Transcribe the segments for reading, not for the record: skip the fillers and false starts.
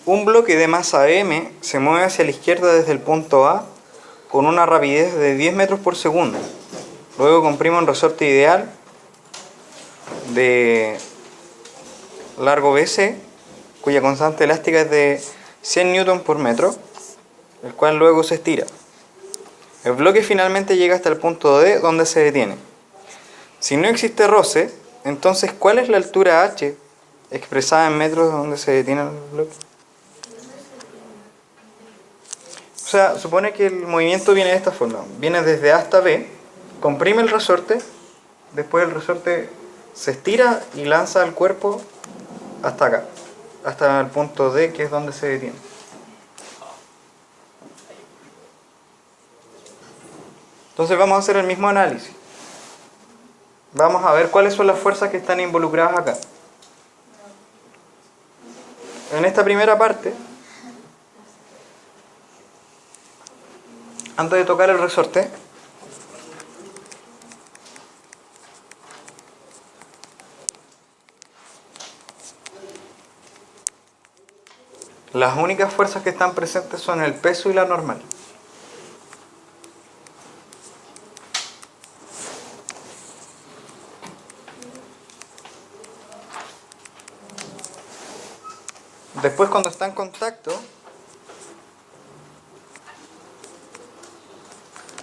Un bloque de masa m se mueve hacia la izquierda desde el punto A con una rapidez de 10 metros por segundo. Luego comprime un resorte ideal de largo BC, cuya constante elástica es de 100 newton por metro, el cual luego se estira. El bloque finalmente llega hasta el punto D, donde se detiene. Si no existe roce, entonces ¿cuál es la altura h expresada en metros donde se detiene el bloque? O sea, supone que el movimiento viene de esta forma. Viene desde A hasta B, comprime el resorte, después el resorte se estira y lanza el cuerpo hasta acá, hasta el punto D, que es donde se detiene. Entonces vamos a hacer el mismo análisis. Vamos a ver cuáles son las fuerzas que están involucradas acá. En esta primera parte, antes de tocar el resorte, las únicas fuerzas que están presentes son el peso y la normal. Después, cuando está en contacto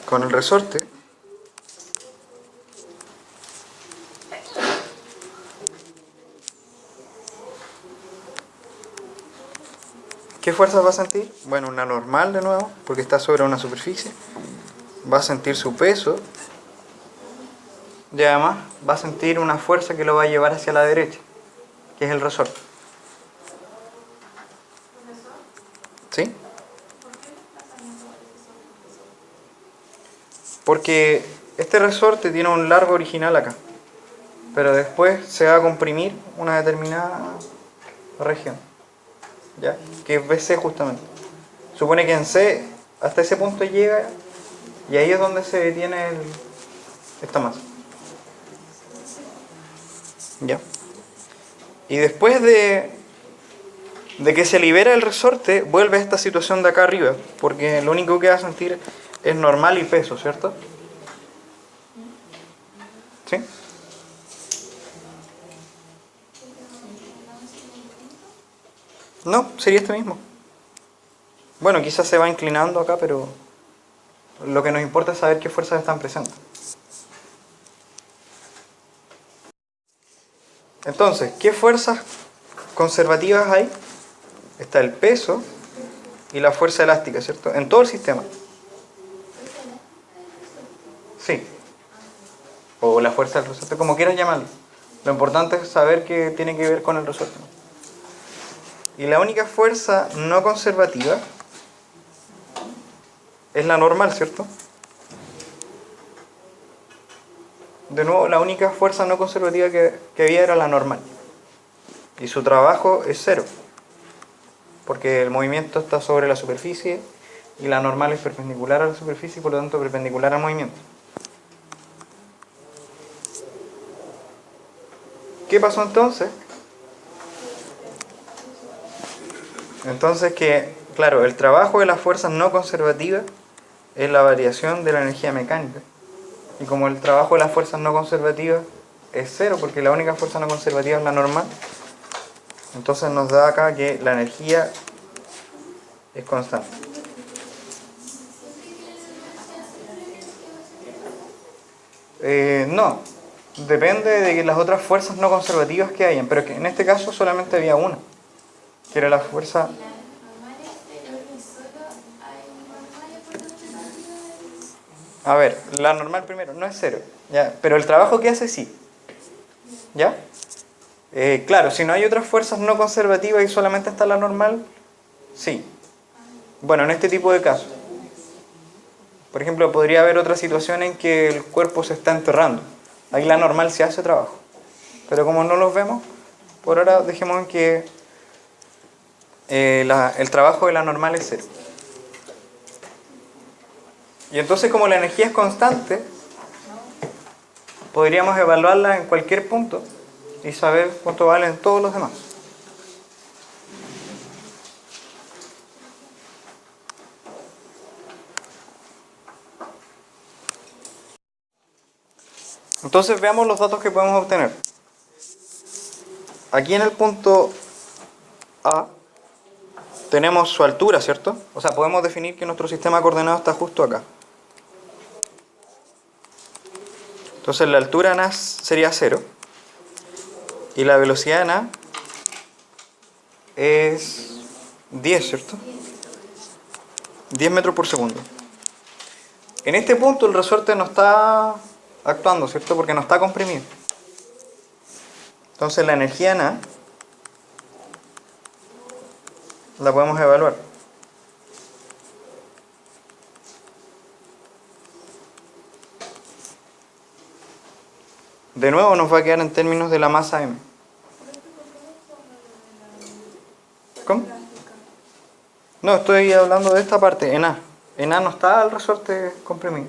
con el resorte, ¿qué fuerzas va a sentir? Bueno, una normal de nuevo, porque está sobre una superficie. Va a sentir su peso. Y además va a sentir una fuerza que lo va a llevar hacia la derecha, que es el resorte. ¿Sí? Porque este resorte tiene un largo original acá, pero después se va a comprimir una determinada región, ¿ya? Que es BC justamente. Supone que en C hasta ese punto llega y ahí es donde se detiene esta masa, ¿ya? Y después de que se libera el resorte, vuelve a esta situación de acá arriba, porque lo único que va a sentir es normal y peso, ¿cierto? ¿Sí? No, sería este mismo. Bueno, quizás se va inclinando acá, pero lo que nos importa es saber qué fuerzas están presentes. Entonces, ¿qué fuerzas conservativas hay? Está el peso y la fuerza elástica, ¿cierto? En todo el sistema. Sí. O la fuerza del resorte, como quieras llamarlo. Lo importante es saber que tiene que ver con el resorte. Y la única fuerza no conservativa es la normal, ¿cierto? De nuevo, la única fuerza no conservativa que había era la normal. Y su trabajo es cero, porque el movimiento está sobre la superficie y la normal es perpendicular a la superficie y por lo tanto perpendicular al movimiento. ¿Qué pasó entonces? Entonces que, claro, el trabajo de las fuerzas no conservativas es la variación de la energía mecánica. Y como el trabajo de las fuerzas no conservativas es cero, porque la única fuerza no conservativa es la normal, entonces nos da acá que la energía es constante. No, depende de las otras fuerzas no conservativas que hayan, pero que en este caso solamente había una, que era la fuerza... A ver, la normal primero, no es cero, ¿ya? Pero el trabajo que hace sí, ¿ya? Claro, si no hay otras fuerzas no conservativas y solamente está la normal, sí. Bueno, en este tipo de casos. Por ejemplo, podría haber otra situación en que el cuerpo se está enterrando. Ahí la normal se hace trabajo. Pero como no los vemos, por ahora dejemos en que el trabajo de la normal es cero. Y entonces, como la energía es constante, podríamos evaluarla en cualquier punto y saber cuánto valen todos los demás. Entonces veamos los datos que podemos obtener. Aquí en el punto A tenemos su altura, ¿cierto? O sea, podemos definir que nuestro sistema de coordenadas está justo acá. Entonces la altura en A sería 0. Y la velocidad en A es 10, ¿cierto? 10 metros por segundo. En este punto el resorte no está actuando, ¿cierto? Porque no está comprimido. Entonces la energía en A la podemos evaluar. De nuevo nos va a quedar en términos de la masa M. ¿Cómo? No, estoy hablando de esta parte, en A. En A no está el resorte comprimido.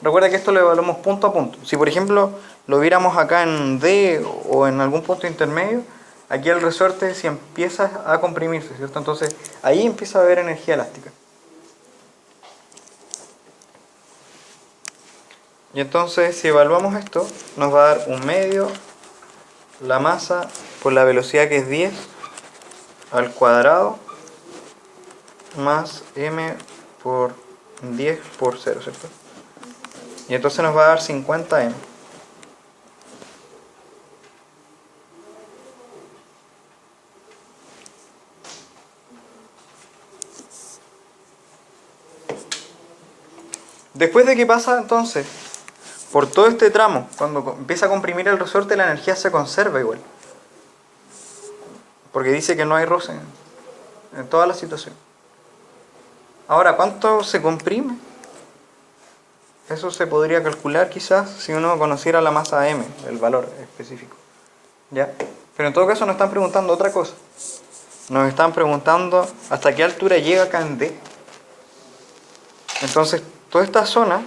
Recuerda que esto lo evaluamos punto a punto. Si por ejemplo lo viéramos acá en D o en algún punto intermedio, aquí el resorte si empieza a comprimirse, ¿cierto? Entonces ahí empieza a haber energía elástica. Y entonces si evaluamos esto, nos va a dar 1/2 la masa por la velocidad que es 10 al cuadrado más m por 10 por 0, ¿cierto? Y entonces nos va a dar 50m. Después de que pasa entonces por todo este tramo, cuando empieza a comprimir el resorte, la energía se conserva igual. Porque dice que no hay roce en toda la situación. Ahora, ¿cuánto se comprime? Eso se podría calcular quizás si uno conociera la masa m, el valor específico. ¿Ya? Pero en todo caso nos están preguntando otra cosa. Nos están preguntando hasta qué altura llega acá en D. Entonces, toda esta zona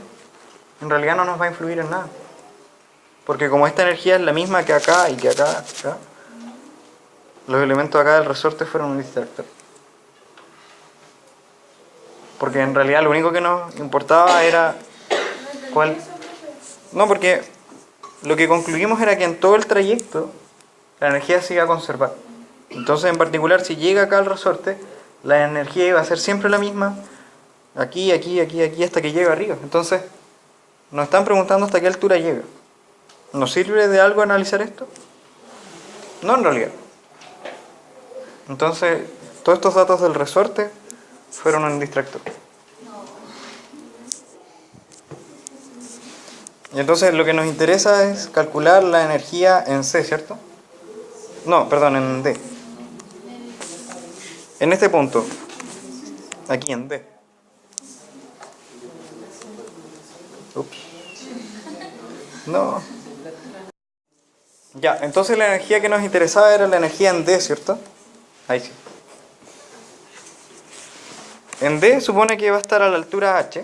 en realidad no nos va a influir en nada. Porque como esta energía es la misma que acá y que acá, los elementos acá del resorte fueron un distractor. Porque en realidad lo único que nos importaba era cuál. No, porque lo que concluimos era que en todo el trayecto la energía se iba a conservar. Entonces, en particular, si llega acá al resorte, la energía iba a ser siempre la misma, aquí, aquí, aquí, aquí, hasta que llega arriba. Entonces, nos están preguntando hasta qué altura llega. ¿Nos sirve de algo analizar esto? No, en realidad. Entonces, todos estos datos del resorte fueron un distractor. Y entonces lo que nos interesa es calcular la energía en C, ¿cierto? No, perdón, en D. En este punto. Aquí en D. Ups. No. Ya, entonces la energía que nos interesaba era la energía en D, ¿cierto? Ahí sí. En D supone que va a estar a la altura H.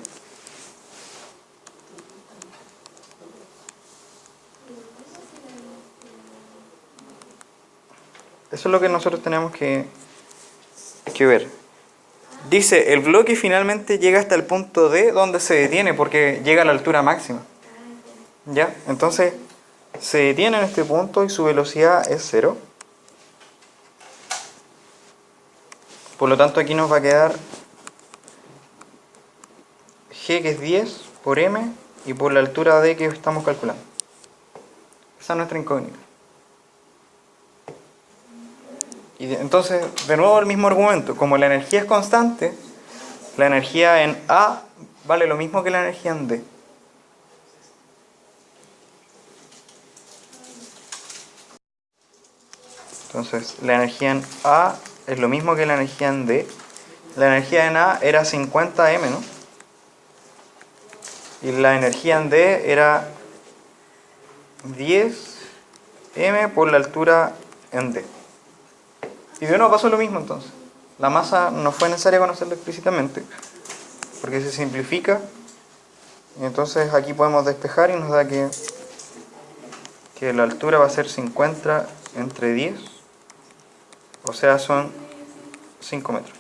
Eso es lo que nosotros tenemos que ver. Dice, el bloque finalmente llega hasta el punto D donde se detiene porque llega a la altura máxima. ¿Ya? Entonces se detiene en este punto y su velocidad es 0. Por lo tanto aquí nos va a quedar G, que es 10 por M, y por la altura D que estamos calculando. Esa es nuestra incógnita. Y entonces, de nuevo el mismo argumento. Como la energía es constante, la energía en A vale lo mismo que la energía en D. Entonces, la energía en A es lo mismo que la energía en D. La energía en A era 50M, ¿no? Y la energía en D era 10M por la altura en D. Y de nuevo pasó lo mismo entonces. La masa no fue necesaria conocerla explícitamente, porque se simplifica. Y entonces aquí podemos despejar y nos da que la altura va a ser 50 entre 10. O sea, son 5 metros.